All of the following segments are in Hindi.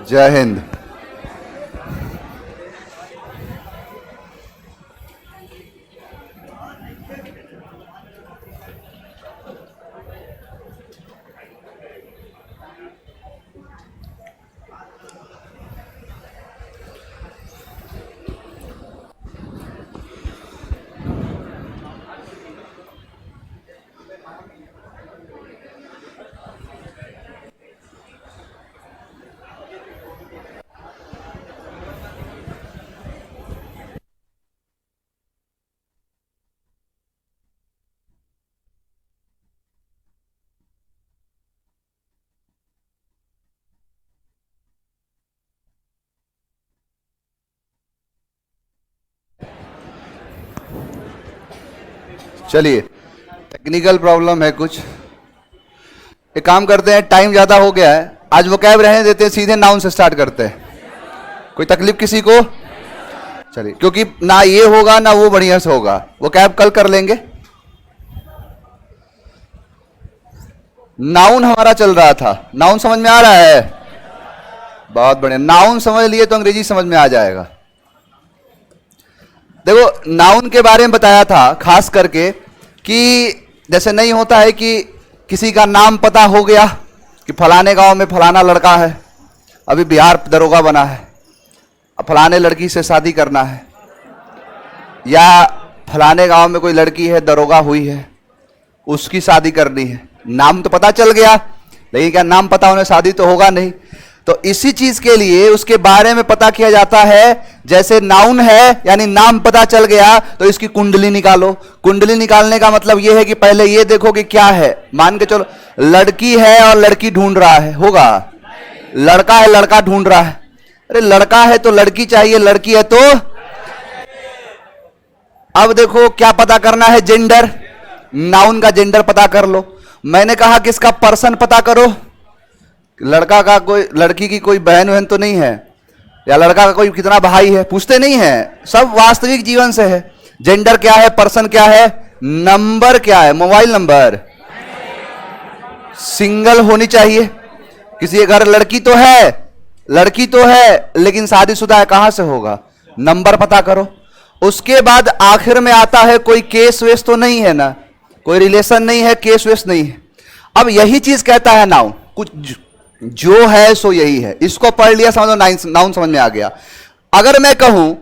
जय हिंद। चलिए, टेक्निकल प्रॉब्लम है कुछ। एक काम करते हैं, टाइम ज्यादा हो गया है, आज वो कैब रहने देते हैं, सीधे नाउन से स्टार्ट करते हैं। कोई तकलीफ किसी को? चलिए, क्योंकि ना ये होगा ना वो बढ़िया से होगा, वो कैब कल कर लेंगे। नाउन हमारा चल रहा था, नाउन समझ में आ रहा है? बहुत बढ़िया, नाउन समझ लिए तो अंग्रेजी समझ में आ जाएगा। देखो, नाउन के बारे में बताया था खास करके कि जैसे नहीं होता है कि किसी का नाम पता हो गया कि फलाने गांव में फलाना लड़का है, अभी बिहार दरोगा बना है, अब फलाने लड़की से शादी करना है, या फलाने गांव में कोई लड़की है दरोगा हुई है, उसकी शादी करनी है। नाम तो पता चल गया, लेकिन क्या नाम पता होने शादी तो होगा नहीं। तो इसी चीज के लिए उसके बारे में पता किया जाता है। जैसे नाउन है यानी नाम पता चल गया तो इसकी कुंडली निकालो। कुंडली निकालने का मतलब यह है कि पहले ये देखो कि क्या है। मान के चलो लड़की है और लड़की ढूंढ रहा है, होगा? लड़का है लड़का ढूंढ रहा है, अरे लड़का है तो लड़की चाहिए, लड़की है तो। अब देखो क्या पता करना है, जेंडर। नाउन का जेंडर पता कर लो। मैंने कहा कि इसका पर्सन पता करो। लड़का का कोई, लड़की की कोई बहन वहन तो नहीं है, या लड़का का कोई कितना भाई है, पूछते नहीं है, सब वास्तविक जीवन से है। जेंडर क्या है, पर्सन क्या है, नंबर क्या है, मोबाइल नंबर, सिंगल होनी चाहिए। किसी के घर लड़की तो है, लड़की तो है लेकिन शादीशुदा है, कहां से होगा? नंबर पता करो। उसके बाद आखिर में आता है कोई केस वेस तो नहीं है ना, कोई रिलेशन नहीं है, केस वेस नहीं है। अब यही चीज कहता है नाउन, कुछ जो है सो यही है। इसको पढ़ लिया, समझो नाउन समझ में आ गया। अगर मैं कहूं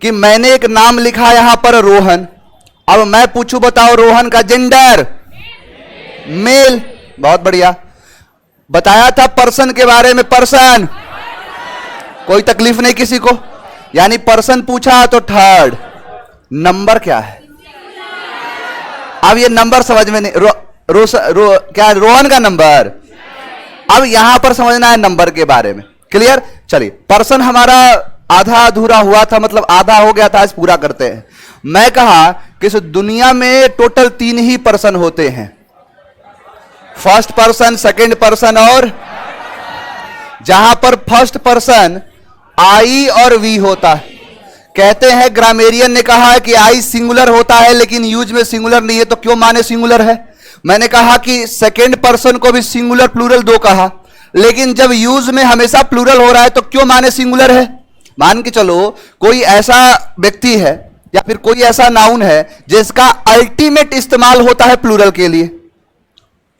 कि मैंने एक नाम लिखा यहां पर रोहन, अब मैं पूछूं बताओ रोहन का जेंडर मेल, बहुत बढ़िया। बताया था पर्सन के बारे में, पर्सन, कोई तकलीफ नहीं किसी को, यानी पर्सन पूछा तो थर्ड। नंबर क्या है? अब ये नंबर समझ में नहीं, क्या रोहन का नंबर। अब यहां पर समझना है नंबर के बारे में, क्लियर? चलिए, पर्सन हमारा आधा अधूरा हुआ था, मतलब आधा हो गया था, आज पूरा करते हैं। मैं कहा कि इस दुनिया में टोटल 3 ही पर्सन होते हैं, फर्स्ट पर्सन, सेकंड पर्सन और जहां पर फर्स्ट पर्सन आई और वी होता है। कहते हैं, ग्रामेरियन ने कहा है कि आई सिंगुलर होता है लेकिन यूज में सिंगुलर नहीं है, तो क्यों माने सिंगुलर है? मैंने कहा कि सेकेंड पर्सन को भी सिंगुलर प्लूरल दो कहा, लेकिन जब यूज में हमेशा प्लूरल हो रहा है तो क्यों माने सिंगुलर है? मान के चलो कोई ऐसा व्यक्ति है या फिर कोई ऐसा नाउन है जिसका अल्टीमेट इस्तेमाल होता है प्लूरल के लिए,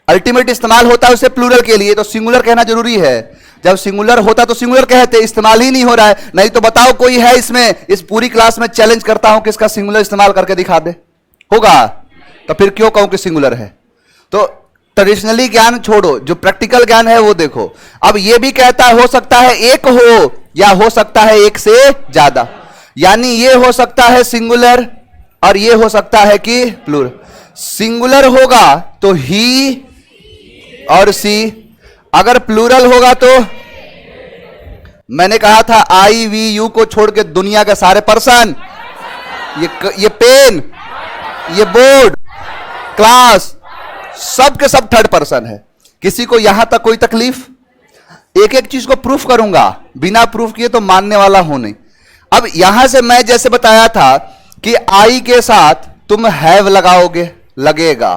अल्टीमेट इस्तेमाल होता है उसे प्लूरल के लिए, तो सिंगुलर कहना जरूरी है। जब सिंगुलर होता तो सिंगुलर कहते, इस्तेमाल ही नहीं हो रहा है। नहीं तो बताओ कोई है इसमें, इस पूरी क्लास में चैलेंज करता हूं कि इसका सिंगुलर इस्तेमाल करके दिखा दे, होगा? तो फिर क्यों कहूं कि सिंगुलर है? तो ट्रेडिशनली ज्ञान छोड़ो, जो प्रैक्टिकल ज्ञान है वो देखो। अब ये भी कहता है हो सकता है एक हो या हो सकता है एक से ज्यादा, यानी ये हो सकता है सिंगुलर और ये हो सकता है कि प्लूरल। सिंगुलर होगा तो ही और सी, अगर प्लूरल होगा तो मैंने कहा था आई वी यू को छोड़ के दुनिया के सारे पर्सन, ये पेन, ये बोर्ड, क्लास, सब के सब थर्ड पर्सन है। किसी को यहां तक कोई तकलीफ? एक एक चीज को प्रूफ करूंगा, बिना प्रूफ किए तो मानने वाला हो नहीं। अब यहां से मैं जैसे बताया था कि आई के साथ तुम हैव लगाओगे, लगेगा,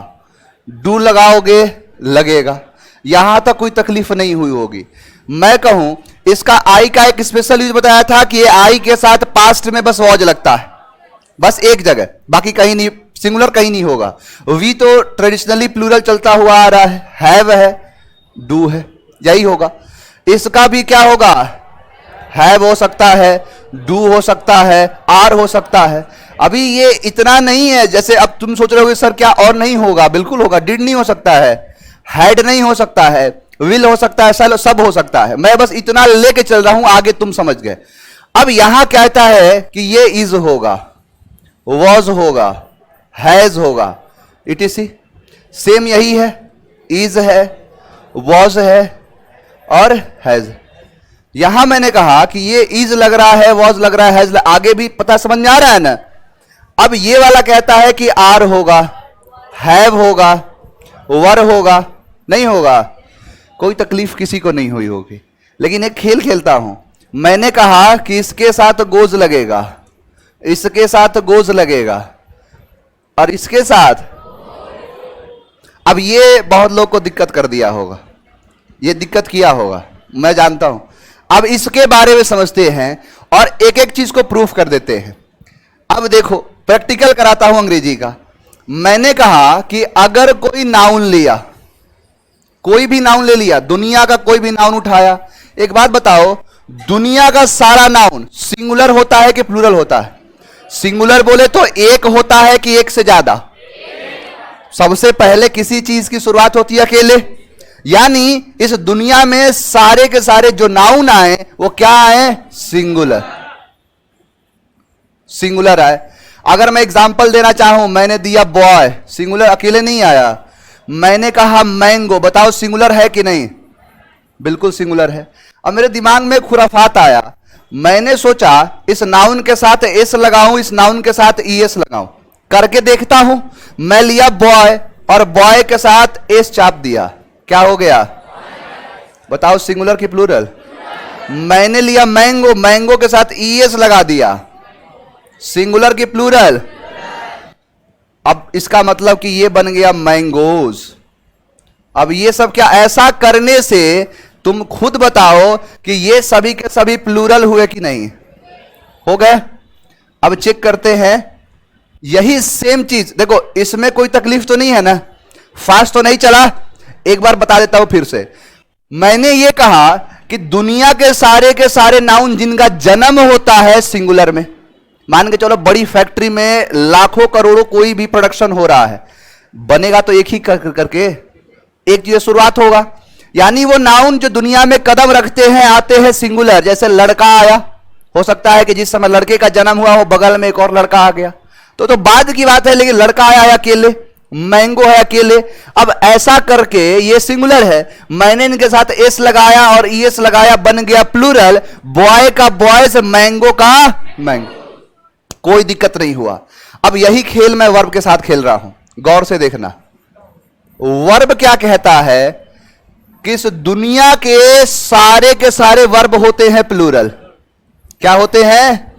डू लगाओगे, लगेगा, यहां तक कोई तकलीफ नहीं हुई होगी। मैं कहूं इसका आई का एक स्पेशल यूज बताया था कि ये आई के साथ पास्ट में बस वॉज लगता है, बस एक जगह, बाकी कहीं नहीं, सिंगुलर कहीं नहीं होगा। वी तो ट्रेडिशनली प्लूरल चलता हुआ आ रहा है, हैव है, डू है, यही होगा। इसका भी क्या होगा, हैव हो सकता है, डू हो सकता है, आर हो सकता है। अभी ये इतना नहीं है, जैसे अब तुम सोच रहे हो सर क्या और नहीं होगा, बिल्कुल होगा। डिड नहीं हो सकता है, हैड नहीं हो सकता है, विल हो सकता है, सब हो सकता है। मैं बस इतना लेके चल रहा हूं, आगे तुम समझ गए। अब यहां कहता है कि ये इज होगा, वॉज होगा, हैज होगा, इटीसी। सेम यही है, इज है, वॉज है और हैज। यहां मैंने कहा कि ये इज लग रहा है, वॉज लग रहा है, हैज, आगे भी पता समझ में आ रहा है ना। अब ये वाला कहता है कि आर होगा, हैव होगा, वर होगा, नहीं होगा। कोई तकलीफ किसी को नहीं हुई होगी, लेकिन एक खेल खेलता हूं। मैंने कहा कि इसके साथ गोज लगेगा, इसके साथ गोज लगेगा और इसके साथ। अब ये बहुत लोग को दिक्कत कर दिया होगा, ये दिक्कत किया होगा, मैं जानता हूं। अब इसके बारे में समझते हैं और एक एक चीज को प्रूफ कर देते हैं। अब देखो, प्रैक्टिकल कराता हूं अंग्रेजी का। मैंने कहा कि अगर कोई नाउन लिया, कोई भी नाउन ले लिया, दुनिया का कोई भी नाउन उठाया, एक बात बताओ, दुनिया का सारा नाउन सिंगुलर होता है कि प्लूरल होता है? सिंगुलर बोले तो एक होता है कि एक से ज्यादा? सबसे पहले किसी चीज की शुरुआत होती है अकेले, यानी इस दुनिया में सारे के सारे जो नाउन आए वो क्या आए? सिंगुलर, सिंगुलर आए। अगर मैं एग्जांपल देना चाहूं, मैंने दिया बॉय, सिंगुलर अकेले नहीं आया। मैंने कहा मैंगो, बताओ सिंगुलर है कि नहीं? बिल्कुल सिंगुलर है। अब मेरे दिमाग में खुराफात आया, मैंने सोचा इस नाउन के साथ एस लगाऊं, इस नाउन के साथ ईएस लगाऊं, करके देखता हूं। मैं लिया बॉय और बॉय के साथ एस चाप दिया, क्या हो गया? बताओ सिंगुलर की प्लूरल? मैंने लिया मैंगो, मैंगो के साथ ईएस लगा दिया, सिंगुलर की प्लूरल? अब इसका मतलब कि ये बन गया मैंगोज। अब ये सब क्या, ऐसा करने से तुम खुद बताओ कि ये सभी के सभी प्लूरल हुए कि नहीं? हो गए। अब चेक करते हैं, यही सेम चीज देखो, इसमें कोई तकलीफ तो नहीं है ना, फास्ट तो नहीं चला। एक बार बता देता हूं फिर से। मैंने ये कहा कि दुनिया के सारे नाउन जिनका जन्म होता है सिंगुलर में, मान के चलो बड़ी फैक्ट्री में लाखों करोड़ों कोई भी प्रोडक्शन हो रहा है, बनेगा तो एक ही करके एक चीज शुरुआत होगा, यानी वो नाउन जो दुनिया में कदम रखते हैं आते हैं सिंगुलर। जैसे लड़का आया, हो सकता है कि जिस समय लड़के का जन्म हुआ हो बगल में एक और लड़का आ गया, तो बाद की बात है, लेकिन लड़का आया है अकेले, मैंगो है अकेले। अब ऐसा करके ये सिंगुलर है, मैंने इनके साथ एस लगाया और ईएस लगाया, बन गया प्लूरल। बॉय का बॉयज, मैंगो का मैंगो, कोई दिक्कत नहीं हुआ। अब यही खेल मैं वर्ब के साथ खेल रहा हूं, गौर से देखना। वर्ब क्या कहता है कि इस दुनिया के सारे वर्ब होते हैं प्लूरल। क्या होते हैं?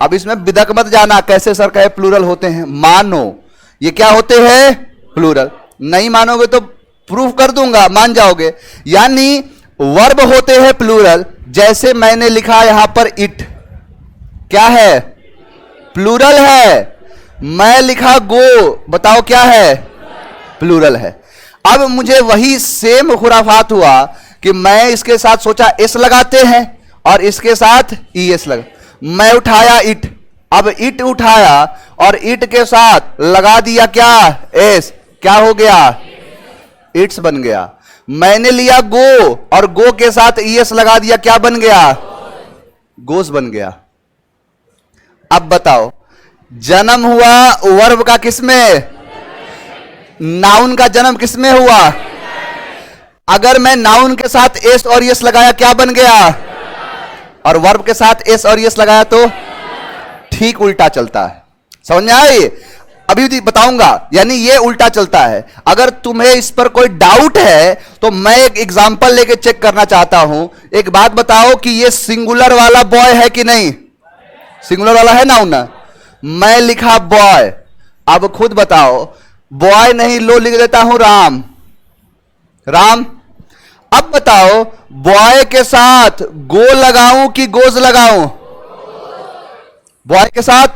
अब इसमें बिदक मत जाना, कैसे सर कहे प्लूरल होते हैं, मानो ये क्या होते हैं? प्लूरल। नहीं मानोगे तो प्रूफ कर दूंगा, मान जाओगे। यानी वर्ब होते हैं प्लूरल। जैसे मैंने लिखा यहां पर इट, क्या है? प्लूरल है। मैं लिखा गो, बताओ क्या है? प्लूरल है। अब मुझे वही सेम खुराफात हुआ कि मैं इसके साथ सोचा एस लगाते हैं और इसके साथ ईएस लगा। मैं उठाया इट, अब इट उठाया और इट के साथ लगा दिया क्या? एस, क्या हो गया? इट्स बन गया। मैंने लिया गो और गो के साथ ईएस लगा दिया, क्या बन गया? गोस बन गया। अब बताओ, जन्म हुआ वर्ब का किसमें? नाउन का जन्म किसमें हुआ? अगर मैं नाउन के साथ एस और यस लगाया, क्या बन गया? और वर्ब के साथ एस और यस लगाया तो ठीक उल्टा चलता है। समझ में आई? अभी भी बताऊंगा, यानी ये उल्टा चलता है। अगर तुम्हें इस पर कोई डाउट है तो मैं एक एग्जांपल लेके चेक करना चाहता हूं। एक बात बताओ कि ये सिंगुलर वाला बॉय है कि नहीं? सिंगुलर वाला है नाउन ना? मैं लिखा बॉय, अब खुद बताओ, बॉय नहीं लो लिख देता हूं राम, राम। अब बताओ, बॉय के साथ गो लगाऊं कि गोज लगाऊं? बॉय के साथ,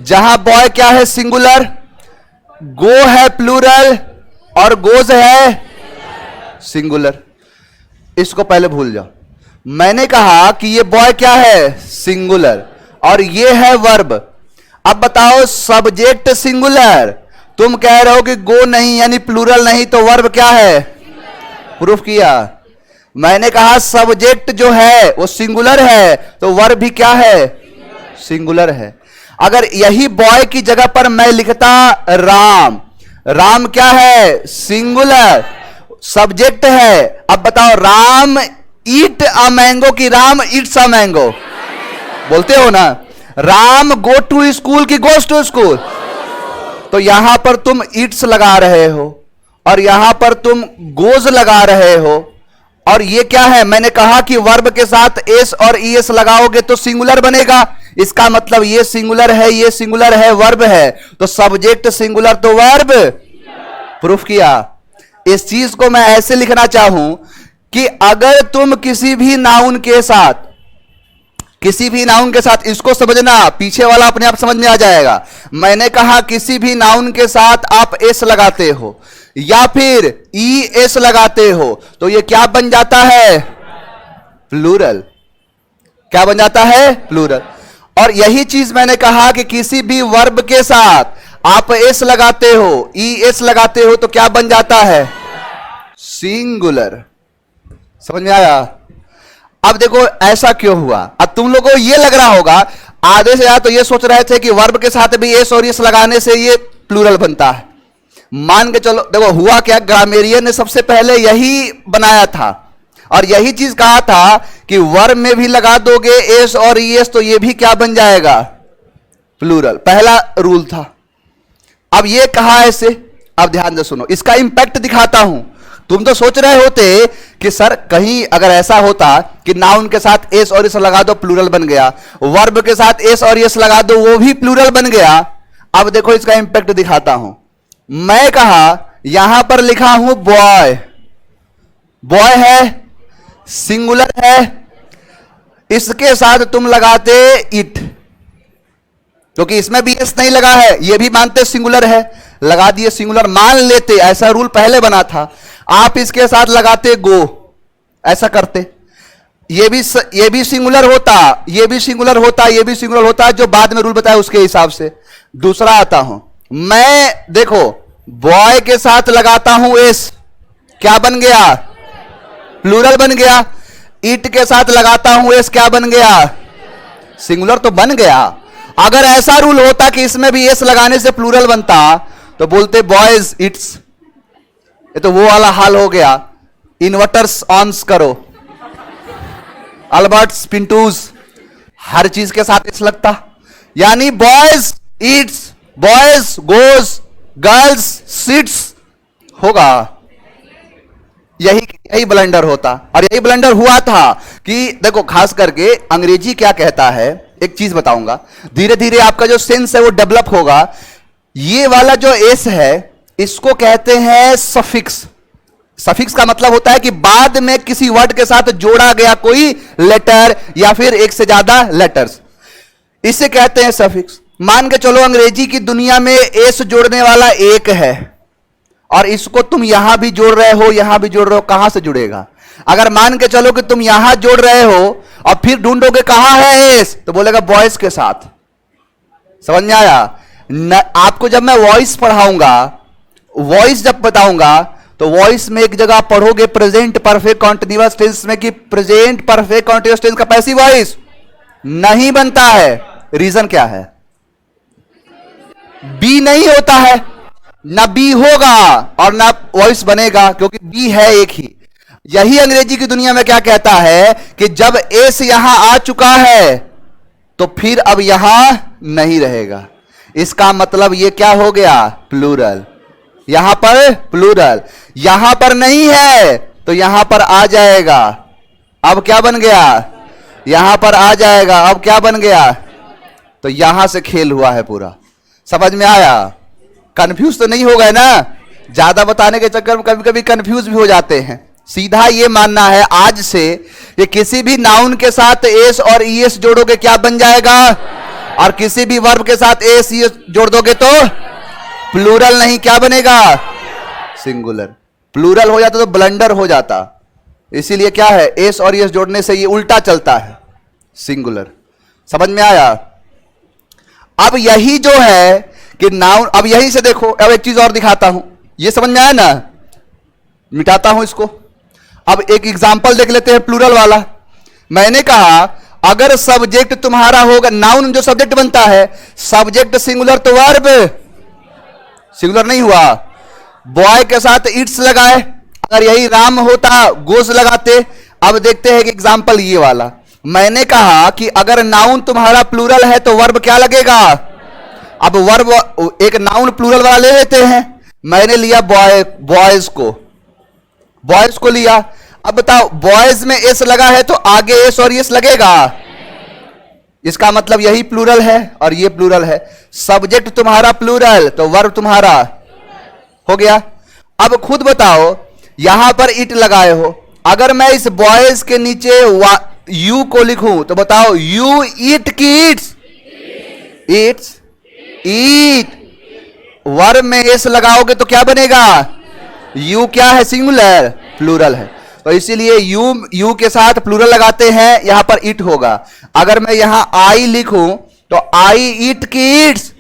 जहां बॉय क्या है? सिंगुलर, गो है प्लूरल और गोज है सिंगुलर। इसको पहले भूल जाओ। मैंने कहा कि ये बॉय क्या है? सिंगुलर, और ये है वर्ब। अब बताओ, सब्जेक्ट सिंगुलर, तुम कह रहे हो कि गो नहीं यानी प्लूरल नहीं, तो वर्ब क्या है? प्रूफ किया। मैंने कहा सब्जेक्ट जो है वो सिंगुलर है, तो वर्ब भी क्या है? सिंगुलर है। अगर यही बॉय की जगह पर मैं लिखता राम, राम क्या है? सिंगुलर, सब्जेक्ट है। अब बताओ, राम ईट अ मैंगो की राम ईट्स अ मैंगो? बोलते हो ना। राम गो टू स्कूल की गोस टू स्कूल? तो यहां पर तुम ईट्स लगा रहे हो और यहां पर तुम गोज लगा रहे हो, और ये क्या है? मैंने कहा कि वर्ब के साथ एस और ईएस लगाओगे तो सिंगुलर बनेगा। इसका मतलब ये सिंगुलर है, ये सिंगुलर है, वर्ब है, तो सब्जेक्ट सिंगुलर तो वर्ब। प्रूफ किया। इस चीज को मैं ऐसे लिखना चाहूं कि अगर तुम किसी भी नाउन के साथ, किसी भी नाउन के साथ, इसको समझना, पीछे वाला अपने आप समझ में आ जाएगा। मैंने कहा किसी भी नाउन के साथ आप एस लगाते हो या फिर ई एस लगाते हो तो ये क्या बन जाता है? प्लूरल। क्या बन जाता है? प्लूरल। और यही चीज मैंने कहा कि किसी भी वर्ब के साथ आप एस लगाते हो, ई एस लगाते हो तो क्या बन जाता है? सिंगुलर। समझ में आया? अब देखो ऐसा क्यों हुआ। अब तुम लोगों को ये लग रहा होगा, आधे से ज्यादा तो ये सोच रहे थे कि वर्ब के साथ भी एस और एस लगाने से ये प्लूरल बनता है। मान के चलो, देखो हुआ क्या, ग्रामेरियन ने सबसे पहले यही बनाया था और यही चीज कहा था कि वर्ब में भी लगा दोगे एस और ईएस तो ये भी क्या बन जाएगा? प्लूरल। पहला रूल था। अब ये कहा ऐसे, अब ध्यान से सुनो, इसका इंपैक्ट दिखाता हूं। तुम तो सोच रहे होते कि सर कहीं अगर ऐसा होता कि नाउन के साथ एस और एस लगा दो प्लूरल बन गया, वर्ब के साथ एस और एस लगा दो वो भी प्लूरल बन गया। अब देखो इसका इंपैक्ट दिखाता हूं। मैं कहा यहां पर लिखा हूं बॉय, बॉय है, सिंगुलर है, इसके साथ तुम लगाते इट, क्योंकि इसमें भी एस नहीं लगा है, ये भी मानते सिंगुलर है, लगा दिए सिंगुलर, मान लेते, ऐसा रूल पहले बना था। आप इसके साथ लगाते गो, ऐसा करते, ये भी सिंगुलर होता, ये भी सिंगुलर होता, ये भी सिंगुलर होता, जो बाद में रूल बताया उसके हिसाब से। दूसरा आता हूं मैं, देखो बॉय के साथ लगाता हूं एस, क्या बन गया? प्लूरल बन गया। इट के साथ लगाता हूं एस, क्या बन गया? सिंगुलर तो बन गया। अगर ऐसा रूल होता कि इसमें भी एस लगाने से प्लूरल बनता तो बोलते बॉयज इट्स। ये तो वो वाला हाल हो गया, इन्वर्टर्स ऑन्स करो, अल्बर्ट्स पिंटूज, हर चीज के साथ एस लगता, यानी boys eats, boys goes, girls sits होगा। यही ब्लंडर होता, और यही ब्लंडर हुआ था कि देखो खास करके अंग्रेजी क्या कहता है, एक चीज बताऊंगा, धीरे धीरे आपका जो सेंस है वो डेवलप होगा। ये वाला जो एस है इसको कहते हैं सफिक्स। सफिक्स का मतलब होता है कि बाद में किसी वर्ड के साथ जोड़ा गया कोई लेटर या फिर एक से ज्यादा लेटर्स, इसे कहते हैं सफिक्स। मान के चलो अंग्रेजी की दुनिया में एस जोड़ने वाला एक है और इसको तुम यहां भी जोड़ रहे हो, यहां भी जोड़ रहे हो, कहां से जुड़ेगा? अगर मान के चलो कि तुम यहां जोड़ रहे हो और फिर ढूंढोगे कहां है एस, तो बोलेगा बॉयज के साथ। समझ में आया? आपको जब मैं वॉइस पढ़ाऊंगा, वॉइस जब बताऊंगा तो वॉइस में एक जगह पढ़ोगे प्रेजेंट परफेक्ट कॉन्टिन्यूअस टेंस में कि प्रेजेंट परफेक्ट कॉन्टिन्यूअस टेंस का पैसिव वॉइस नहीं बनता है। रीजन क्या है? बी नहीं होता है, ना बी होगा और ना वॉइस बनेगा, क्योंकि बी है एक ही। यही अंग्रेजी की दुनिया में क्या कहता है कि जब एस यहां आ चुका है तो फिर अब यहां नहीं रहेगा। इसका मतलब ये क्या हो गया? प्लूरल। यहां पर प्लूरल, यहां पर नहीं है तो यहां पर आ जाएगा। अब क्या बन गया? यहां पर आ जाएगा। अब क्या बन गया? तो यहां से खेल हुआ है पूरा। समझ में आया? कंफ्यूज तो नहीं हो गए ना? ज्यादा बताने के चक्कर में कभी कभी कंफ्यूज भी हो जाते हैं। सीधा ये मानना है आज से कि किसी भी नाउन के साथ एस और ईएस जोड़ोगे क्या बन जाएगा, और किसी भी वर्ब के साथ एस ईएस जोड़ दोगे तो प्लूरल नहीं, क्या बनेगा, सिंगुलर। प्लूरल हो जाता तो ब्लंडर हो जाता, इसीलिए क्या है, एस और ईएस जोड़ने से ये उल्टा चलता है, सिंगुलर। समझ में आया। अब यही जो है कि नाउन, अब यहीं से देखो, अब एक चीज और दिखाता हूं, ये समझ में आया ना, मिटाता हूं इसको। अब एक एग्जांपल देख लेते हैं प्लूरल वाला। मैंने कहा अगर सब्जेक्ट तुम्हारा होगा, नाउन जो सब्जेक्ट बनता है, सब्जेक्ट सिंगुलर तो वर्ब सिंगुलर नहीं हुआ। बॉय के साथ इट्स लगाए, अगर यही राम होता गोस लगाते। अब देखते हैं कि एग्जांपल ये वाला। मैंने कहा कि अगर नाउन तुम्हारा प्लूरल है तो वर्ब क्या लगेगा। अब वर्ब, एक नाउन प्लूरल वाला ले लेते हैं। मैंने लिया बॉय, बॉयज को लिया। अब बताओ बॉयज में एस लगा है तो आगे एस और एस लगेगा, इसका मतलब यही प्लूरल है और ये प्लूरल है। सब्जेक्ट तुम्हारा प्लूरल तो वर्ब तुम्हारा हो गया। अब खुद बताओ, यहां पर इट लगाए हो, अगर मैं इस बॉयज के नीचे यू को लिखूं तो बताओ you eat kids, it's eat. Verb में एस लगाओगे तो क्या बनेगा, यू क्या है, सिंगुलर, प्लूरल है। तो इसीलिए यू के साथ प्लूरल लगाते हैं, यहां पर इट होगा। अगर मैं यहां आई लिखूं तो आई ईट किड्स,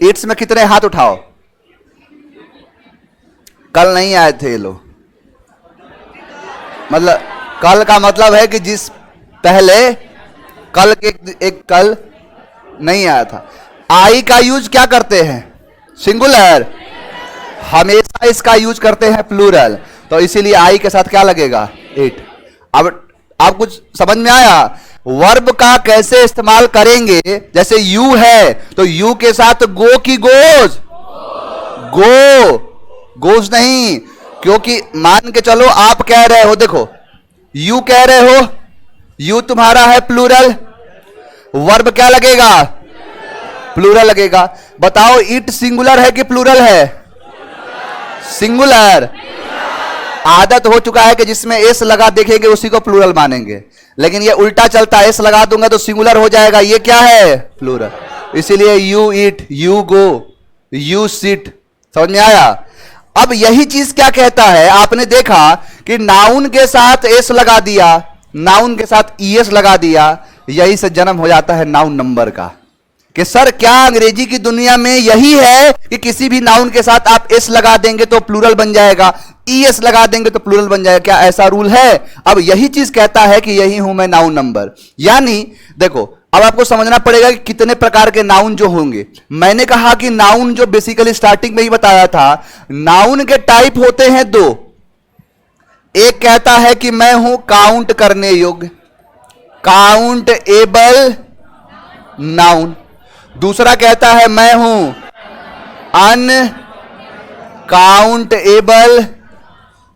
इट्स में कितने हाथ उठाओ, कल नहीं आए थे ये लोग, मतलब कल का मतलब है कि जिस पहले कल के एक कल नहीं आया था। आई का यूज क्या करते हैं, सिंगुलर, हमेशा इसका यूज करते हैं प्लूरल, तो इसीलिए आई के साथ क्या लगेगा, इट। अब कुछ समझ में आया। वर्ब का कैसे इस्तेमाल करेंगे, जैसे यू है तो यू के साथ गो की गोज, गोज नहीं, क्योंकि मान के चलो आप कह रहे हो, देखो यू कह रहे हो, यू तुम्हारा है प्लूरल, वर्ब क्या लगेगा, प्लूरल लगेगा। बताओ इट सिंगुलर है कि प्लूरल है, सिंगुलर। आदत हो चुका है कि जिसमें एस लगा देखेंगे उसी को प्लूरल मानेंगे, लेकिन ये उल्टा चलता है, एस लगा दूंगा तो सिंगुलर हो जाएगा, ये क्या है, प्लूरल। इसीलिए you eat, you go, you sit. समझ में आया। अब यही चीज क्या कहता है, आपने देखा कि नाउन के साथ एस लगा दिया, नाउन के साथ ईएस लगा दिया, यही से जन्म हो जाता है नाउन नंबर का। कि सर क्या अंग्रेजी की दुनिया में यही है कि किसी भी नाउन के साथ आप एस लगा देंगे तो प्लूरल बन जाएगा, ईएस लगा देंगे तो प्लूरल बन जाएगा, क्या ऐसा रूल है। अब यही चीज कहता है कि यही हूं मैं नाउन नंबर। यानी देखो अब आपको समझना पड़ेगा कि कितने प्रकार के नाउन जो होंगे। मैंने कहा कि नाउन जो बेसिकली स्टार्टिंग में ही बताया था, नाउन के टाइप होते हैं दो। एक कहता है कि मैं हूं काउंट करने योग्य, काउंट एबल नाउन। दूसरा कहता है मैं हूं अनकाउंटेबल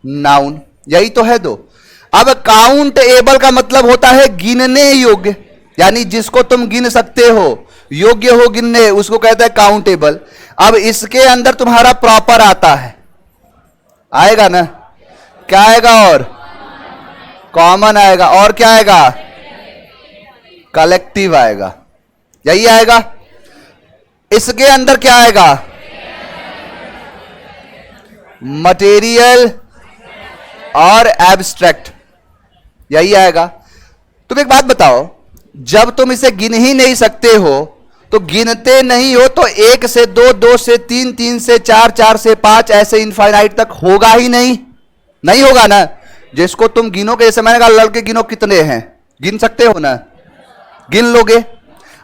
नाउन। यही तो है दो। अब काउंट एबल का मतलब होता है गिनने योग्य, यानी जिसको तुम गिन सकते हो, योग्य हो गिनने, उसको कहता है काउंटेबल। अब इसके अंदर तुम्हारा प्रॉपर आता है, आएगा ना, क्या आएगा, और कॉमन आएगा, और क्या आएगा, कलेक्टिव आएगा, यही आएगा। इसके अंदर क्या आएगा, मटेरियल और एब्स्ट्रैक्ट, यही आएगा। तुम एक बात बताओ, जब तुम इसे गिन ही नहीं सकते हो तो गिनते नहीं हो तो 1 से 2, 2 से 3, 3 से 4, 4 से 5 ऐसे इनफाइनाइट तक होगा ही नहीं, नहीं होगा ना। जिसको तुम गिनोगे, जैसे मैंने कहा लड़के गिनो कितने हैं, गिन सकते हो ना, गिन लोगे।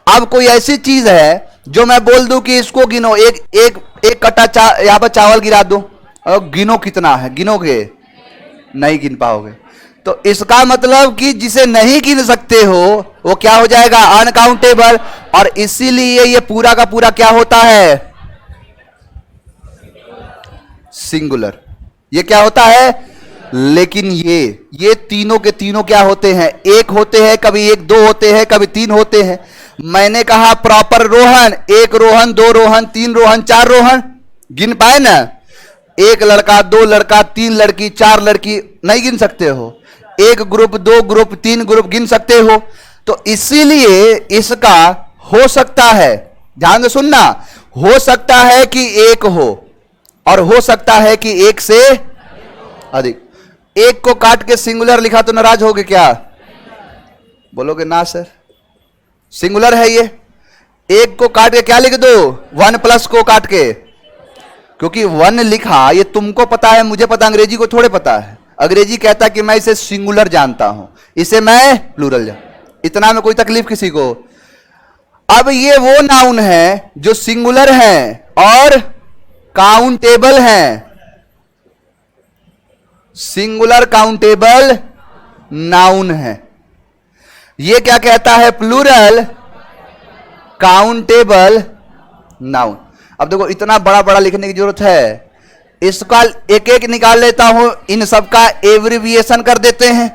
अब कोई ऐसी चीज है जो मैं बोल दूं कि इसको गिनो, एक कट्टा यहां पर चावल गिरा दूं और गिनो कितना है, गिनोगे नहीं, गिन पाओगे। तो इसका मतलब कि जिसे नहीं गिन सकते हो वो क्या हो जाएगा, अनकाउंटेबल। और इसीलिए ये पूरा का पूरा क्या होता है, सिंगुलर। ये क्या होता है, लेकिन ये तीनों के तीनों क्या होते हैं, एक होते हैं, कभी 1 2 होते हैं, कभी 3 होते हैं। मैंने कहा प्रॉपर रोहन, 1 रोहन, 2 रोहन, 3 रोहन, 4 रोहन, गिन पाए ना। एक लड़का, दो लड़का, तीन लड़की, चार लड़की, नहीं गिन सकते हो। एक ग्रुप, दो ग्रुप, तीन ग्रुप गिन सकते हो। तो इसीलिए इसका हो सकता है, ध्यान से सुनना, हो सकता है कि एक हो और हो सकता है कि एक से अधिक। एक को काट के सिंगुलर लिखा तो नाराज होगे क्या? बोलोगे ना सर, सिंगुलर है ये। एक को काट के क्या लिख दो? वन प्लस को काट के, क्योंकि वन लिखा ये तुमको पता है, मुझे पता, अंग्रेजी को थोड़े पता है। अंग्रेजी कहता है कि मैं इसे सिंगुलर जानता हूं, इसे मैं प्लूरल जानता हूं। इतना में कोई तकलीफ किसी को? अब ये वो नाउन है जो सिंगुलर है और काउंटेबल है। सिंगुलर काउंटेबल नाउन है। ये क्या कहता है? Plural countable noun. अब देखो, इतना बड़ा बड़ा लिखने की जरूरत है? इसका एक एक निकाल लेता हूं, इन सब का एब्रिविएशन कर देते हैं,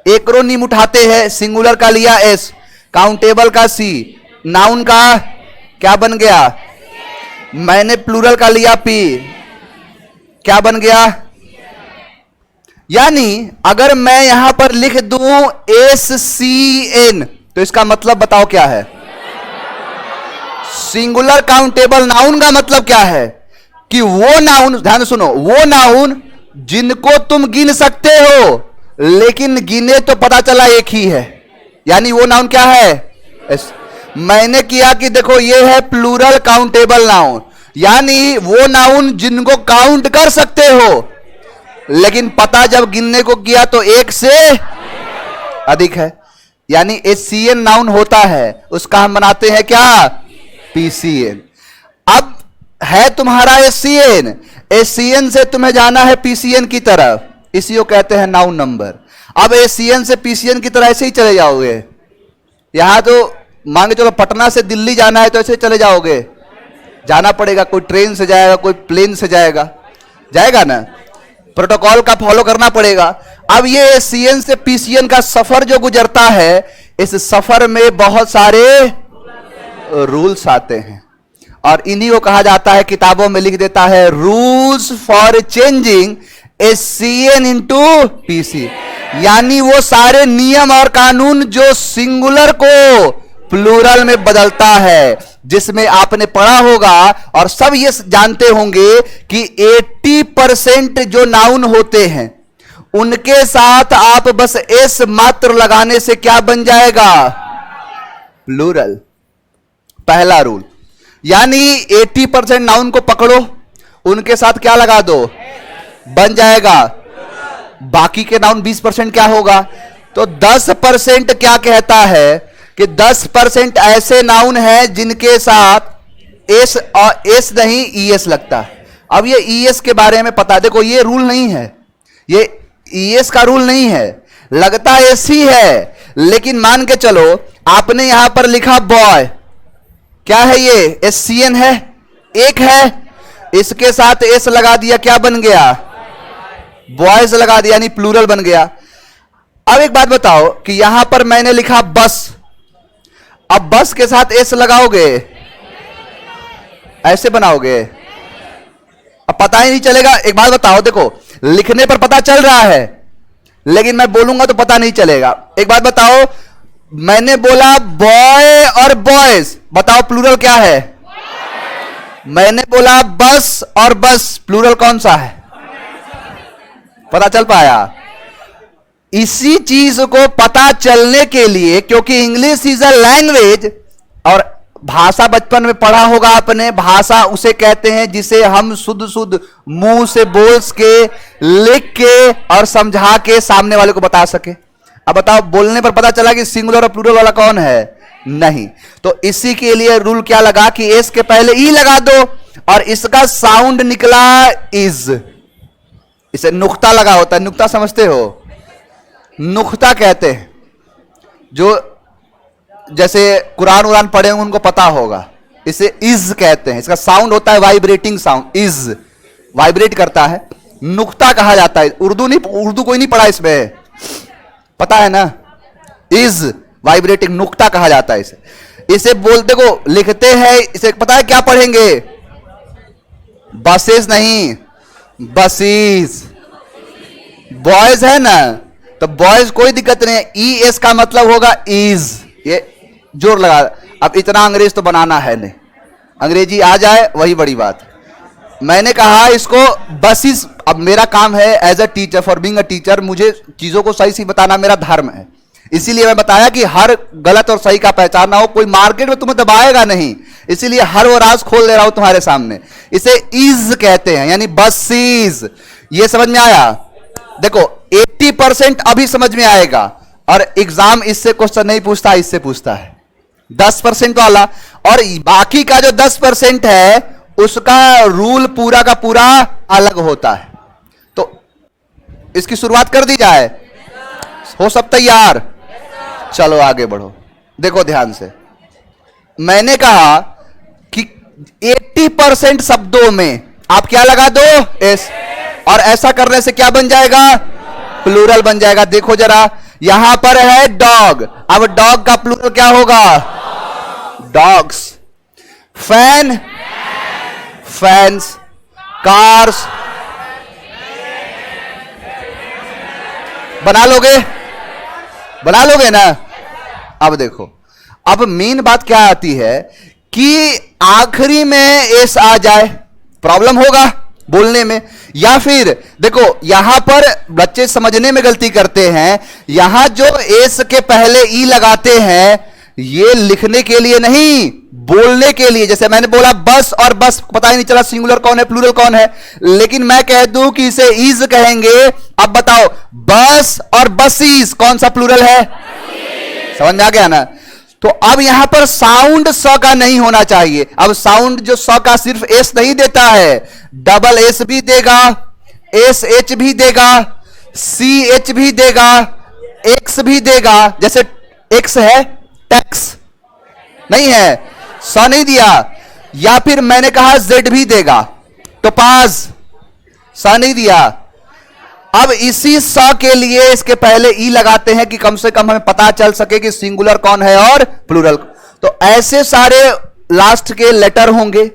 एक्रोनिम उठाते हैं। सिंगुलर का लिया एस, काउंटेबल का सी, नाउन का क्या बन गया? मैंने प्लूरल का लिया पी, क्या बन गया? यानी अगर मैं यहां पर लिख दूं एस सी एन, तो इसका मतलब बताओ क्या है? सिंगुलर काउंटेबल नाउन का मतलब क्या है? कि वो नाउन, ध्यान सुनो, वो नाउन जिनको तुम गिन सकते हो, लेकिन गिने तो पता चला एक ही है। यानी वो नाउन क्या है? मैंने किया कि देखो ये है प्लूरल काउंटेबल नाउन, यानी वो नाउन जिनको काउंट कर सकते हो, लेकिन पता जब गिनने को किया तो एक से अधिक है। यानी एससीएन नाउन होता है, उसका हम बनाते हैं क्या? पीसीएन। अब है तुम्हारा एससीएन, एससीएन से तुम्हें जाना है पीसीएन की तरफ, इसी को कहते हैं नाउन नंबर। अब एससीएन से पीसीएन की तरफ ऐसे ही चले जाओगे। यहां तो मान के चलो पटना से दिल्ली जाना है तो ऐसे चले जाओगे? जाना पड़ेगा, कोई ट्रेन से जाएगा, कोई प्लेन से जाएगा, जाएगा ना, प्रोटोकॉल का फॉलो करना पड़ेगा। अब ये एससीएन से पीसीएन का सफर जो गुजरता है, इस सफर में बहुत सारे रूल्स आते हैं, और इन्हीं को कहा जाता है, किताबों में लिख देता है, rules for changing SCN into PC. यानी वो सारे नियम और कानून जो सिंगुलर को प्लूरल में बदलता है, जिसमें आपने पढ़ा होगा और सब ये जानते होंगे कि 80% जो नाउन होते हैं उनके साथ आप बस एस मात्र लगाने से क्या बन जाएगा? प्लूरल। पहला रूल। यानी 80% नाउन को पकड़ो, उनके साथ क्या लगा दो? बन जाएगा। बाकी के नाउन 20% क्या होगा? तो 10% क्या कहता है कि 10% ऐसे नाउन हैं जिनके साथ एस और एस नहीं ईएस लगता है। अब ये ईएस के बारे में पता, देखो ये रूल नहीं है, ये ईएस का रूल नहीं है, लगता एस ही है, लेकिन मान के चलो आपने यहां पर लिखा बॉय, क्या है ये? एससीएन है, एक है, इसके साथ एस लगा दिया, क्या बन गया? बॉयज लगा दिया, यानी प्लूरल बन गया। अब एक बात बताओ कि यहां पर मैंने लिखा बस, अब बस के साथ एस लगाओगे? ऐसे बनाओगे? अब पता ही नहीं चलेगा। एक बात बताओ, देखो लिखने पर पता चल रहा है, लेकिन मैं बोलूंगा तो पता नहीं चलेगा। एक बात बताओ, मैंने बोला बॉय और बॉयज, बताओ प्लूरल क्या है? मैंने बोला बस और बस, प्लूरल कौन सा है? पता चल पाया? इसी चीज को पता चलने के लिए, क्योंकि इंग्लिश इज अ लैंग्वेज, और भाषा बचपन में पढ़ा होगा आपने, भाषा उसे कहते हैं जिसे हम शुद्ध शुद्ध मुंह से बोल के, लिख के और समझा के सामने वाले को बता सके। अब बताओ, बोलने पर पता चला कि सिंगुलर और प्लूरल वाला कौन है? नहीं। तो इसी के लिए रूल क्या लगा कि एस के पहले ई लगा दो, और इसका साउंड निकला इज, इसे नुक्ता लगा होता है। नुक्ता समझते हो? नुक्ता कहते हैं, जो जैसे कुरान उरान पढ़े होंगे उनको पता होगा, इसे इज कहते हैं। इसका साउंड होता है वाइब्रेटिंग साउंड, इज वाइब्रेट करता है, नुक्ता कहा जाता है। उर्दू नहीं, उर्दू कोई नहीं पढ़ा इसमें, पता है ना? इज वाइब्रेटिंग, नुक्ता कहा जाता है इसे। इसे बोलते को लिखते हैं, इसे पता है क्या पढ़ेंगे? बसेस नहीं, बसीज। बॉयज है ना, तो बॉयज कोई दिक्कत नहीं है, ई एस का मतलब होगा इज, ये जोर लगा। अब इतना अंग्रेज तो बनाना है नहीं, अंग्रेजी आ जाए वही बड़ी बात। मैंने कहा इसको बसीज। अब मेरा काम है as a teacher, for being a teacher, मुझे चीजों को सही से बताना मेरा धर्म है। इसीलिए मैं बताया कि हर गलत और सही का पहचानना हो, कोई मार्केट में तुम्हें दबाएगा नहीं, इसीलिए हर वो राज खोल दे रहा हूं तुम्हारे सामने। इसे इज कहते हैं, यानी बसीज। ये समझ में आया? देखो 80% अभी समझ में आएगा, और एग्जाम इससे क्वेश्चन नहीं पूछता, इससे पूछता है 10% वाला। और बाकी का जो 10% है उसका रूल पूरा का पूरा अलग होता है। तो इसकी शुरुआत कर दी जाए? हो सब तैयार? चलो आगे बढ़ो। देखो ध्यान से, मैंने कहा कि 80% शब्दों में आप क्या लगा दो? एस। और ऐसा करने से क्या बन जाएगा? प्लूरल बन जाएगा। देखो जरा, यहां पर है डॉग, अब डॉग का प्लूरल क्या होगा? डॉग्स। Fan, fans. कार्स, बना लोगे? बना लोगे ना? अब देखो, अब मेन बात क्या आती है कि आखिरी में एस आ जाए, प्रॉब्लम होगा बोलने में। या फिर देखो, यहां पर बच्चे समझने में गलती करते हैं, यहां जो एस के पहले ई लगाते हैं ये लिखने के लिए नहीं, बोलने के लिए। जैसे मैंने बोला बस, और बस पता ही नहीं चला सिंगुलर कौन है प्लूरल कौन है, लेकिन मैं कह दूं कि इसे इज कहेंगे। अब बताओ, बस और बसीज कौन सा प्लूरल है? समझ में आ गया ना? तो अब यहां पर साउंड स का नहीं होना चाहिए। अब साउंड जो स का सिर्फ एस नहीं देता है, डबल एस भी देगा, एस एच भी देगा, सी एच भी देगा, एक्स भी देगा। जैसे एक्स है, टैक्स नहीं है, स नहीं दिया। या फिर मैंने कहा जेड भी देगा, टोपाज, स नहीं दिया। अब इसी स के लिए इसके पहले ई लगाते हैं कि कम से कम हमें पता चल सके कि सिंगुलर कौन है और प्लूरल। तो ऐसे सारे लास्ट के लेटर होंगे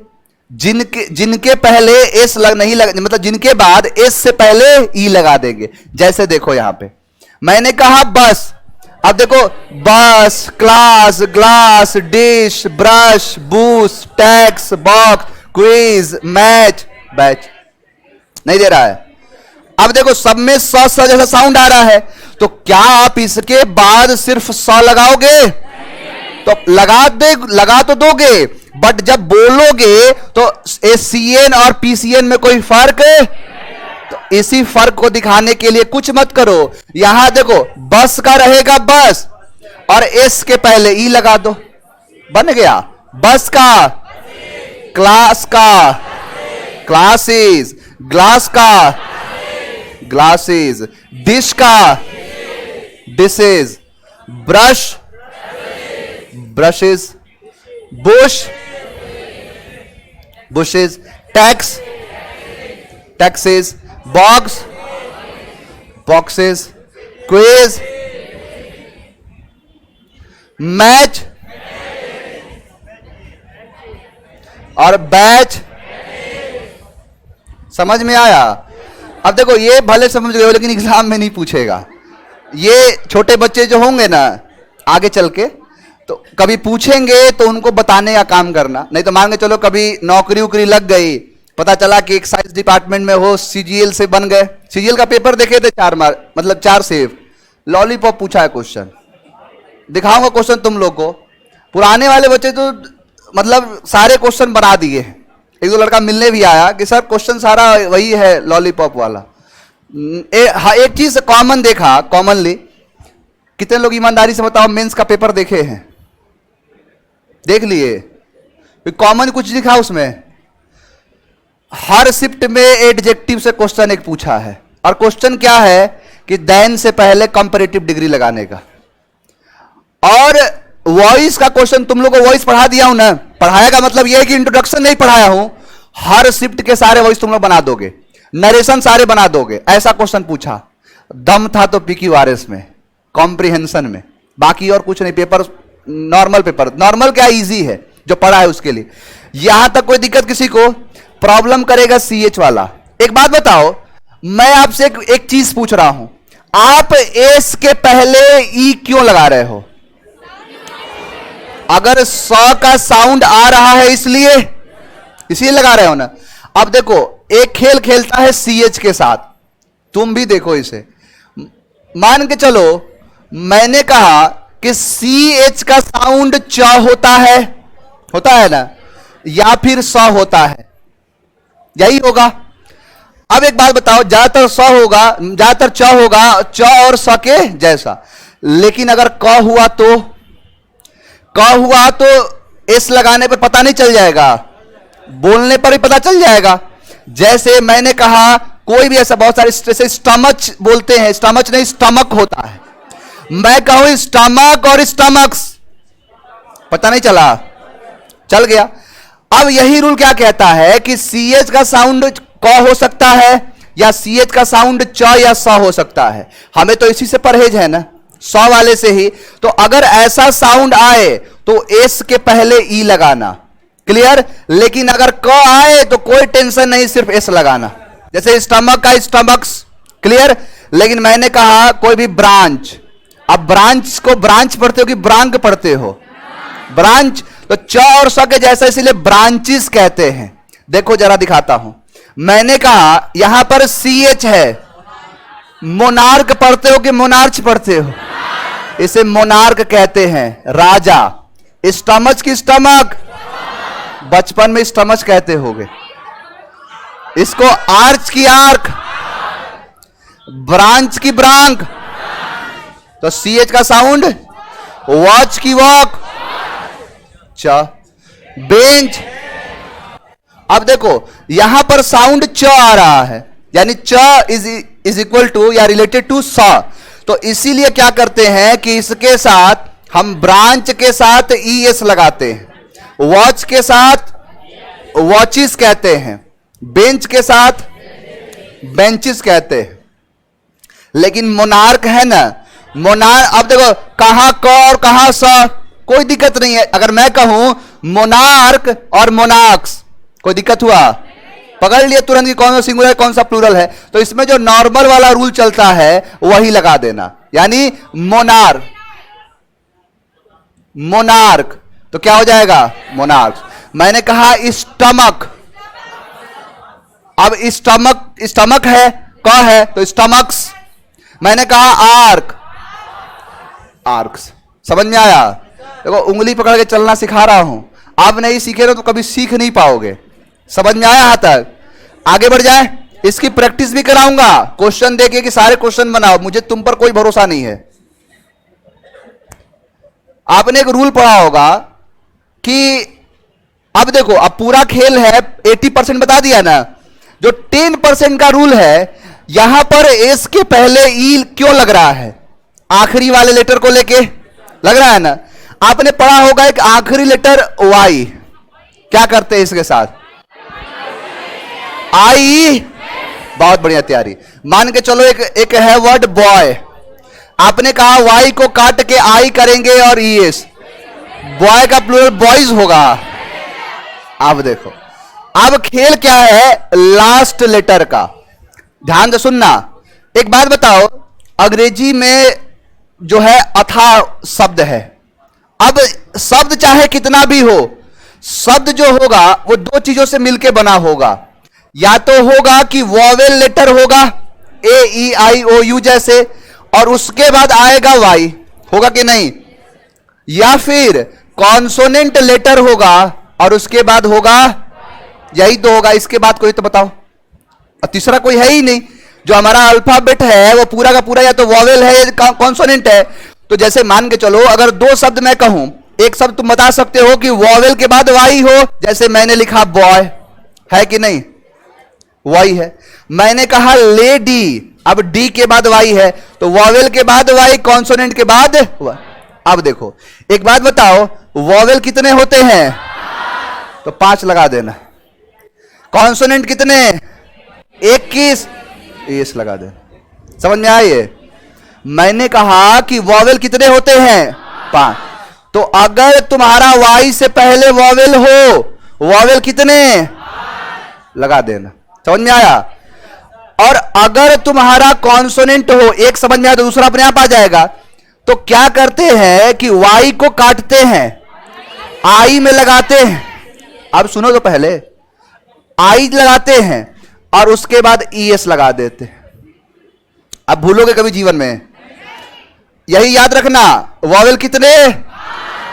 जिनके पहले एस नहीं लग, मतलब जिनके बाद एस से पहले ई लगा देंगे। जैसे देखो यहां पे मैंने कहा बस, अब देखो बस, class, glass, dish, brush, bush, tax, box, quiz, match, batch नहीं दे रहा है। अब देखो सब में स जैसा साउंड आ रहा है, तो क्या आप इसके बाद सिर्फ स लगाओगे? तो लगा तो दोगे, बट जब बोलोगे तो एसीएन और पीसीएन में कोई फर्क है? तो इसी फर्क को दिखाने के लिए कुछ मत करो। यहां देखो बस का रहेगा बस, और एस के पहले ई लगा दो, बन गया बस का। क्लास का क्लासेस, ग्लास का ग्लासेस, डिश का dishes, brush brushes, Bush bushes, tax taxes, box boxes, quiz match और बैच। समझ में आया? अब देखो ये भले समझ गए हो, लेकिन एग्जाम में नहीं पूछेगा। ये छोटे बच्चे जो होंगे ना आगे चल के, तो कभी पूछेंगे तो उनको बताने का काम करना। नहीं तो मान के चलो कभी नौकरी उकरी लग गई, पता चला कि एक्साइज डिपार्टमेंट में हो, सीजीएल से बन गए। सीजीएल का पेपर देखे थे 4 मार्क, मतलब 4 सेव, लॉलीपॉप पूछा है क्वेश्चन। दिखाऊंगा क्वेश्चन तुम लोग को। पुराने वाले बच्चे तो मतलब सारे क्वेश्चन बना दिए हैं। एक दो लड़का मिलने भी आया कि सर क्वेश्चन सारा वही है लॉलीपॉप वाला। एक चीज कॉमन देखा, कॉमनली कितने लोग ईमानदारी से बताओ मेंस का पेपर देखे हैं? देख लिए? कॉमन कुछ लिखा उसमें? हर शिफ्ट में एडजेक्टिव से क्वेश्चन एक पूछा है, और क्वेश्चन क्या है कि देन से पहले कंपैरेटिव डिग्री लगाने का। और वॉइस का क्वेश्चन तुम लोग को वॉइस पढ़ा दिया हूं ना, पढ़ाया का मतलब यह है कि इंट्रोडक्शन नहीं पढ़ाया हूं, हर शिफ्ट के सारे वॉइस तुम लोग बना दोगे, नरेशन सारे बना दोगे। ऐसा क्वेश्चन पूछा, दम था तो पीक्यूआरएस में, कॉम्प्रिहेंशन में, बाकी और कुछ नहीं। पेपर नॉर्मल, पेपर नॉर्मल क्या इजी है, जो पढ़ा है उसके लिए। यहां तक कोई दिक्कत किसी को? प्रॉब्लम करेगा सीएच वाला, एक बात बताओ, मैं आपसे एक चीज पूछ रहा हूं, आप एस के पहले ई क्यों लगा रहे हो? अगर 100 का साउंड आ रहा है इसलिए लगा रहे हो ना। अब देखो, एक खेल खेलता है सीएच के साथ, तुम भी देखो इसे, मान के चलो मैंने कहा कि सीएच का साउंड च होता है ना, या फिर स होता है, यही होगा। अब एक बात बताओ, ज्यादातर स होगा, ज्यादातर च होगा, च और स के जैसा, लेकिन अगर क हुआ तो एस लगाने पर पता नहीं चल जाएगा, बोलने पर ही पता चल जाएगा। जैसे मैंने कहा, कोई भी ऐसा, बहुत सारे जैसे स्टमच बोलते हैं, स्टमच नहीं स्टमक होता है, मैं कहूं स्टमक और स्टमक्स, पता नहीं चला, चल गया। अब यही रूल क्या कहता है कि सीएच का साउंड क हो सकता है या सीएच का साउंड च या स हो सकता है। हमें तो इसी से परहेज है ना, स वाले से ही। तो अगर ऐसा साउंड आए तो एस के पहले ई लगाना, क्लियर। लेकिन अगर क आए तो कोई टेंशन नहीं, सिर्फ एस लगाना, जैसे स्टमक का स्टमक्स, क्लियर। लेकिन मैंने कहा कोई भी ब्रांच, अब ब्रांच को ब्रांच पढ़ते हो कि ब्रांक पढ़ते हो? ब्रांच, तो च और स के जैसा, इसीलिए ब्रांचेस कहते हैं। देखो जरा दिखाता हूं, मैंने कहा यहां पर सीएच है, मोनार्क पढ़ते हो कि मोनार्च पढ़ते हो? इसे मोनार्क कहते हैं, राजा। स्टमच की स्टमक, बचपन में स्टमच कहते होगे। इसको आर्च की आर्क, ब्रांच की ब्रांक। तो सीएच का साउंड, वॉच की वॉक, च। बेंच, अब देखो यहां पर साउंड च आ रहा है, यानी च इज इक्वल टू या रिलेटेड टू स। तो इसीलिए क्या करते हैं कि इसके साथ हम ब्रांच के साथ ई एस लगाते हैं, वॉच के साथ वॉचिस कहते हैं, बेंच के साथ बेंचेस कहते हैं। लेकिन मोनार्क है ना, मोनार्क, अब देखो कहां क और कहां स, कोई दिक्कत नहीं है। अगर मैं कहूं मोनार्क और मोनार्क्स, कोई दिक्कत हुआ? पकड़ लिया तुरंत कि कौन सा सिंगुलर कौन सा प्लूरल है। तो इसमें जो नॉर्मल वाला रूल चलता है वही लगा देना, यानी मोनार्क, तो क्या हो जाएगा? मोनार्क। मैंने कहा स्टमक, अब स्टमक है, क है तो स्टमक्स। मैंने कहा आर्क्स, समझ में आया? देखो उंगली पकड़ के चलना सिखा रहा हूं, आप नहीं सीखे ना तो कभी सीख नहीं पाओगे। समझ में आया? यहां तक आगे बढ़ जाए, इसकी प्रैक्टिस भी कराऊंगा, क्वेश्चन देके कि सारे क्वेश्चन बनाओ, मुझे तुम पर कोई भरोसा नहीं है। आपने एक रूल पढ़ा होगा कि अब देखो, अब पूरा खेल है 80% बता दिया ना, जो 10% का रूल है, यहां पर एस के पहले ई क्यों लग रहा है? आखिरी वाले लेटर को लेके लग रहा है ना। आपने पढ़ा होगा एक आखिरी लेटर वाई, क्या करते हैं इसके साथ? आई, बहुत बढ़िया तैयारी। मान के चलो एक है वर्ड बॉय, आपने कहा वाई को काट के आई करेंगे और ईएस, बॉय का प्लूरल बॉयज होगा। अब देखो, अब खेल क्या है? लास्ट लेटर का। ध्यान से सुनना। एक बात बताओ, अंग्रेजी में जो है अथा शब्द है। अब शब्द चाहे कितना भी हो, शब्द जो होगा वो दो चीजों से मिलकर बना होगा। या तो होगा कि वॉवेल लेटर होगा, ए ई आई ओ यू जैसे, और उसके बाद आएगा वाई, होगा कि नहीं? या फिर कॉन्सोनेंट लेटर होगा और उसके बाद होगा, यही तो होगा। इसके बाद कोई तो बताओ, और तीसरा कोई है ही नहीं। जो हमारा अल्फाबेट है वो पूरा का पूरा या तो वॉवेल है या कॉन्सोनेंट है। तो जैसे मान के चलो, अगर दो शब्द मैं कहूं, एक शब्द तुम बता सकते हो कि वॉवेल के बाद वाई हो, जैसे मैंने लिखा बॉय, है कि नहीं? वाई है। मैंने कहा लेडी, अब डी के बाद वाई है, तो वॉवेल के बाद वाई, कॉन्सोनेंट के बाद वाई। अब देखो एक बात बताओ, वॉवेल कितने होते हैं? तो 5 लगा देना। कॉन्सोनेंट कितने? 21, एस लगा दे। समझ में आई? मैंने कहा कि वॉवेल कितने होते हैं? 5। तो अगर तुम्हारा वाई से पहले वॉवेल हो, वॉवेल कितने? लगा देना। समझ में आया? और अगर तुम्हारा कॉन्सोनेंट हो, एक समझ में आया तो दूसरा अपने आप आ जाएगा। तो क्या करते हैं कि वाई को काटते हैं, आई में लगाते हैं। अब सुनो तो, पहले आई लगाते हैं और उसके बाद ईएस लगा देते हैं। अब भूलोगे कभी जीवन में, यही याद रखना। वॉवेल कितने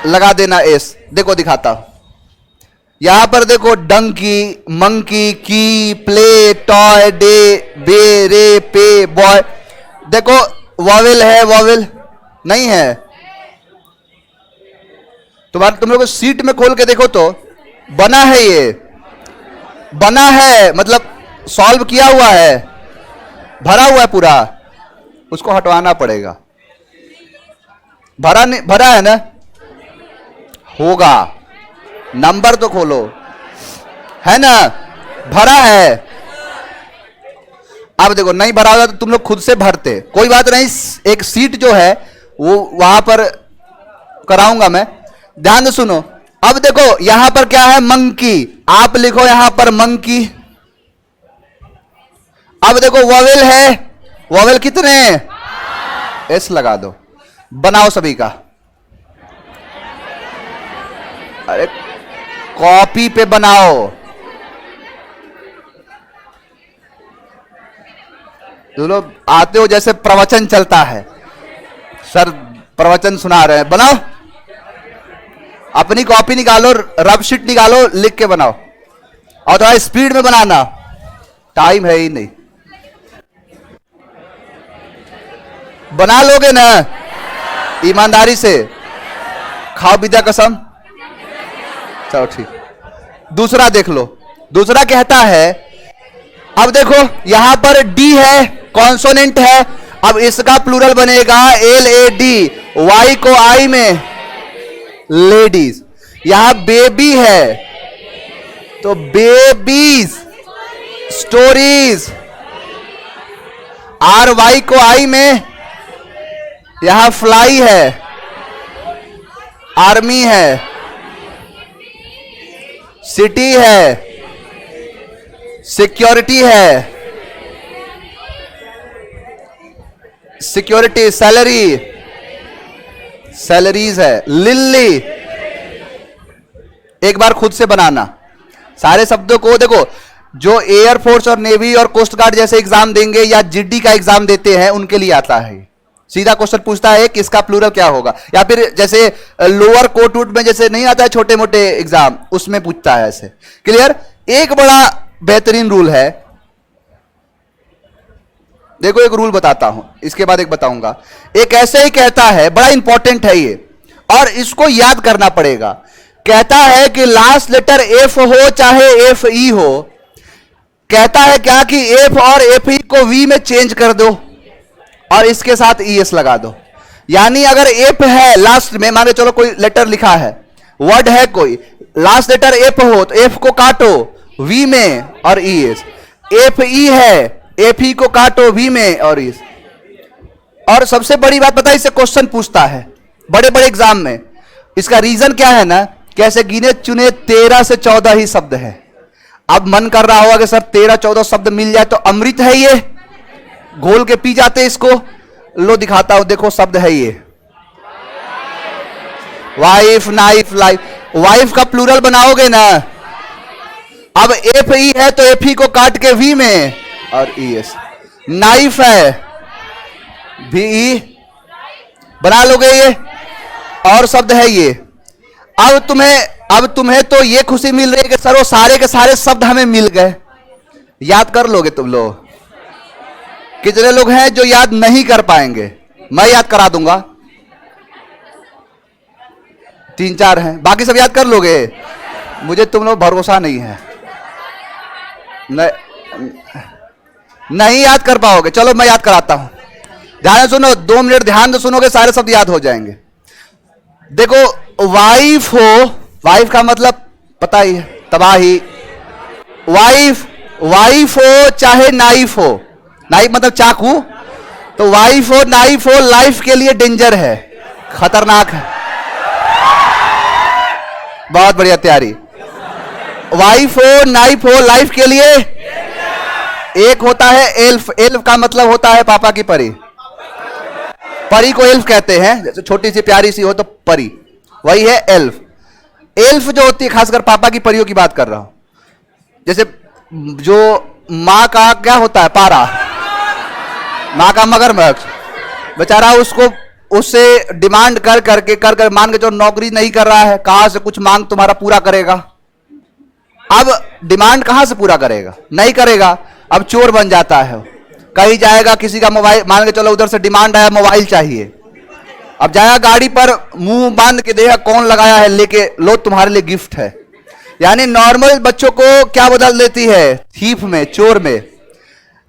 लगा देना, एस। देखो दिखाता हूं, यहां पर देखो, डंकी, मंकी, की, प्ले, टॉय, डे, बे, रे, पे, बॉय। देखो वॉवेल है, वॉवेल नहीं है। तुम लोग सीट में खोल के देखो तो बना है, ये बना है, मतलब सॉल्व किया हुआ है, भरा हुआ है पूरा। उसको हटवाना पड़ेगा। भरा नहीं, भरा है ना, होगा। नंबर तो खोलो, है ना, भरा है। अब देखो नहीं भरा होगा तो तुम लोग खुद से भरते, कोई बात नहीं। एक सीट जो है वो वहां पर कराऊंगा मैं, ध्यान से सुनो। अब देखो यहां पर क्या है, मंकी, आप लिखो यहां पर मंकी। अब देखो वॉवेल है, वॉवेल कितने, एस लगा दो। बनाओ सभी का, अरे कॉपी पे बनाओ। तुम लोग आते हो जैसे प्रवचन चलता है, सर प्रवचन सुना रहे हैं, बनाओ। अपनी कॉपी निकालो, रब शीट निकालो, लिख के बनाओ। और थोड़ा स्पीड में बनाना, टाइम है ही नहीं। बना लोगे ना ईमानदारी से, खाओ विद्या कसम। चलो ठीक। दूसरा देख लो, दूसरा कहता है, अब देखो यहां पर डी है, कॉन्सोनेंट है। अब इसका प्लूरल बनेगा LAD, वाई को आई में लेडीज। यहां बेबी है तो बेबीज, स्टोरीज। RY को आई में, यहां फ्लाई है, आर्मी है, सिटी है, सिक्योरिटी है, सिक्योरिटी, सैलरी, सैलरीज है, लिल्ली। एक बार खुद से बनाना सारे शब्दों को। देखो जो एयरफोर्स और नेवी और कोस्ट गार्ड जैसे एग्जाम देंगे या जीडी का एग्जाम देते हैं, उनके लिए आता है। सीधा क्वेश्चन पूछता है कि इसका प्लूरल क्या होगा, या फिर जैसे लोअर कोर्ट वुड में जैसे नहीं आता है छोटे मोटे एग्जाम, उसमें पूछता है ऐसे। क्लियर। एक बड़ा बेहतरीन रूल है, देखो एक रूल बताता हूं, इसके बाद एक बताऊंगा। एक ऐसे ही कहता है, बड़ा इंपॉर्टेंट है ये, और इसको याद करना पड़ेगा। कहता है कि लास्ट लेटर एफ हो चाहे एफ ई हो, कहता है क्या कि एफ और एफ ई को वी में चेंज कर दो और इसके साथ ईएस लगा दो। यानी अगर एफ है लास्ट में, मान लो चलो कोई लेटर लिखा है, वर्ड है कोई, लास्ट लेटर एफ हो तो एफ को काटो वी में और ईएस। एफ ई है, एफ ई को काटो वी में और ईएस। और सबसे बड़ी बात पता है, इससे क्वेश्चन पूछता है बड़े बड़े एग्जाम में। इसका रीजन क्या है ना, कैसे गिने चुने 13 से 14 ही शब्द है। अब मन कर रहा होगा कि सर 13-14 शब्द मिल जाए तो अमृत है ये, घोल के पी जाते इसको। लो दिखाता हूं, देखो शब्द है ये, वाइफ, नाइफ, लाइफ। वाइफ का प्लूरल बनाओगे ना, अब एफ ई है तो एफ ई को काट के वी में और ईएस। नाइफ है, भी ई बना लोगे ये, और शब्द है ये। अब तुम्हें तो ये खुशी मिल रही है कि सर वो सारे के सारे शब्द हमें मिल गए। याद कर लोगे तुम लोग? कितने लोग हैं जो याद नहीं कर पाएंगे? मैं याद करा दूंगा, 3-4 हैं, बाकी सब याद कर लोगे? मुझे तुम लोग भरोसा नहीं है, नहीं याद कर पाओगे। चलो मैं याद कराता हूं, ध्यान से सुनो, 2 मिनट ध्यान से सुनोगे, सारे शब्द याद हो जाएंगे। देखो वाइफ हो, वाइफ का मतलब पता ही है, तबाही। वाइफ हो चाहे नाइफ हो, नाइफ मतलब चाकू, तो वाइफ हो नाइफ हो लाइफ के लिए डेंजर है, खतरनाक है। बहुत बढ़िया तैयारी। वाइफ हो नाइफ हो लाइफ के लिए एक होता है एल्फ। एल्फ का मतलब होता है पापा की परी। परी को एल्फ कहते हैं, जैसे छोटी सी प्यारी सी हो तो परी, वही है एल्फ। एल्फ जो होती है, खासकर पापा की परियों की बात कर रहा हूं। जैसे जो मां का क्या होता है, पारा, मां का मगरमच्छ, बेचारा उसको उससे डिमांड कर कर मान के जो नौकरी नहीं कर रहा है, कहां से कुछ मांग तुम्हारा पूरा करेगा। अब डिमांड कहां से पूरा करेगा, नहीं करेगा। अब चोर बन जाता है, कहीं जाएगा, किसी का मोबाइल, मान के चलो उधर से डिमांड आया मोबाइल चाहिए, अब जाएगा गाड़ी पर, मुंह बांध के देखा कौन लगाया है, लेके लो तुम्हारे लिए गिफ्ट है। यानी नॉर्मल बच्चों को क्या बदल देती है, थीफ में, चोर में।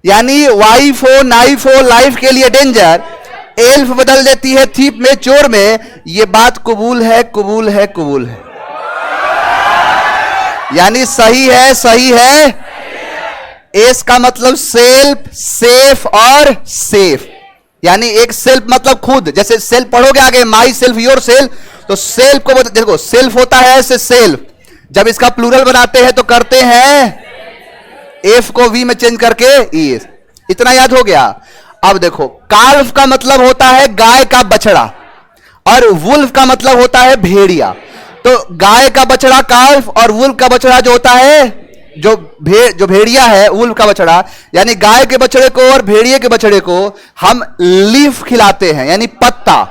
यानी वाइफ हो, नाइफ हो, लाइफ के लिए डेंजर, एल्फ बदल देती है थीप में, चोर में। ये बात कबूल है, कबूल है, कबूल है। यानी सही है, सही है। एस का मतलब सेल्फ, सेफ और सेफ। यानी एक सेल्फ मतलब खुद, जैसे सेल्फ पढ़ोगे आगे, माई सेल्फ, योर सेल्फ, तो सेल्फ को देखो, सेल्फ होता है ऐसे सेल्फ, जब इसका प्लूरल बनाते हैं तो करते हैं एफ को वी में चेंज करके ई। इतना याद हो गया। अब देखो, काल्फ का मतलब होता है गाय का बछड़ा, और वुल्फ का मतलब होता है भेड़िया। तो गाय का बछड़ा काल्फ, और वुल्फ का बछड़ा जो होता है, जो भेड़िया है, वुल्फ का बछड़ा, यानी गाय के बछड़े को और भेड़िए के बछड़े को हम लीफ खिलाते हैं, यानी पत्ता।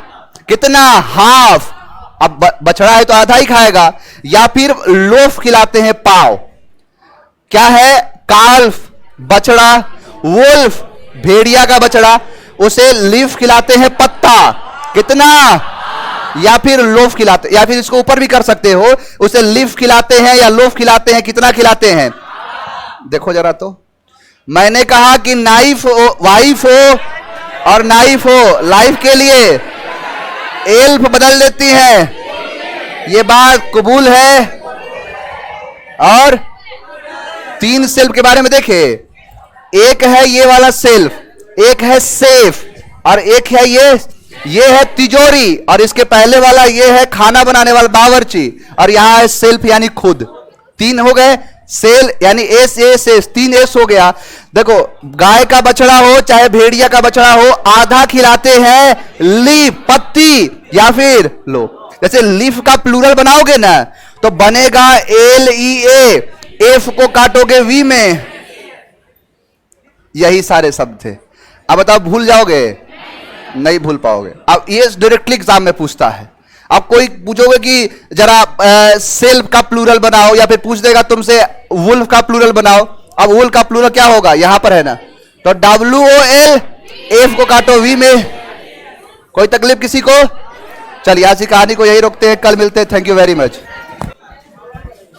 कितना, हाफ। अब बछड़ा है तो आधा ही खाएगा। या फिर लोफ खिलाते हैं, पाव। क्या है, काल्फ बछड़ा, वुल्फ भेड़िया का बछड़ा, उसे लीफ खिलाते हैं, पत्ता। कितना, या फिर लोफ खिलाते, या फिर इसको ऊपर भी कर सकते हो, उसे लीफ खिलाते हैं या लोफ खिलाते हैं। कितना खिलाते हैं, देखो जरा। तो मैंने कहा कि नाइफ हो, वाइफ हो और नाइफ हो, लाइफ के लिए एल्फ बदल देती है। ये बात कबूल है। और 3 सेल्फ के बारे में देखे, एक है ये वाला सेल्फ, एक है सेफ, और एक है ये है तिजोरी, और इसके पहले वाला ये है खाना बनाने वाला बावर्ची, और यहां है सेल्फ यानी खुद। 3 हो गए। सेल यानी एस एस एस, 3 एस हो गया। देखो, गाय का बछड़ा हो चाहे भेड़िया का बछड़ा हो, आधा खिलाते हैं लीफ, पत्ती, या फिर लो। जैसे लीफ का प्लूरल बनाओगे ना तो बनेगा LEA, एफ को काटोगे वी में। यही सारे शब्द थे। अब बताओ, भूल जाओगे? नहीं भूल पाओगे। अब ये डायरेक्टली एग्जाम में पूछता है। अब कोई पूछोगे कि जरा सेल्फ का प्लूरल बनाओ, या फिर पूछ देगा तुमसे वुल्फ का प्लूरल बनाओ। अब वुल्फ का प्लूरल क्या होगा, यहां पर है ना, तो WOL, एफ को काटो वी में। कोई तकलीफ किसी को? चलिए आज की कहानी को यही रोकते हैं, कल मिलते हैं। Thank you very much.